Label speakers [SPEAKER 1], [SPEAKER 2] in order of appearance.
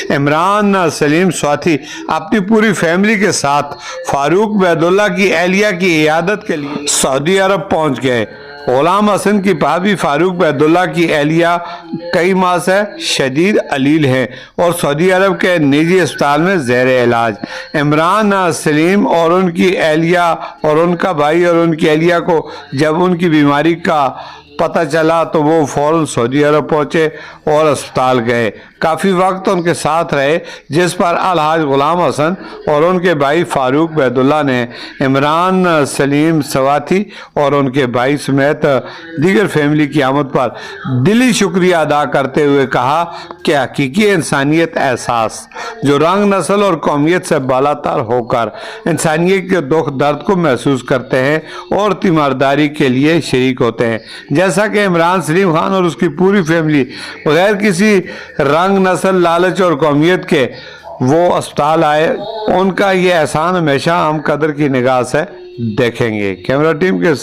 [SPEAKER 1] عمران سلیم سواتھی اپنی پوری فیملی کے ساتھ فاروق وحیداللہ کی اہلیہ کی عیادت کے لیے سعودی عرب پہنچ گئے۔ غلام حسن کی بھابھی فاروق وحیداللہ کی اہلیہ کئی ماہ سے شدید علیل ہیں اور سعودی عرب کے نجی اسپتال میں زیر علاج۔ عمران سلیم اور ان کی اہلیہ اور ان کا بھائی اور ان کی اہلیہ کو جب ان کی بیماری کا پتہ چلا تو وہ فوراً سعودی عرب پہنچے اور اسپتال گئے۔ کافی وقت ان کے ساتھ رہے، جس پر الحاج غلام حسن اور ان کے بھائی فاروق وحیداللہ نے عمران سلیم سواتھی اور ان کے بھائی سمیت دیگر فیملی کی آمد پر دلی شکریہ ادا کرتے ہوئے کہا کہ حقیقی انسانیت احساس جو رنگ، نسل اور قومیت سے بالاتر ہو کر انسانیت کے دکھ درد کو محسوس کرتے ہیں اور تیمارداری کے لیے شریک ہوتے ہیں۔ جیسا کہ عمران سلیم خان اور اس کی پوری فیملی بغیر کسی رنگ، نسل، لالچ اور قومیت کے وہ اسپتال آئے، ان کا یہ احسان ہمیشہ ہم قدر کی نگاہ سے دیکھیں گے۔ کیمرہ ٹیم کے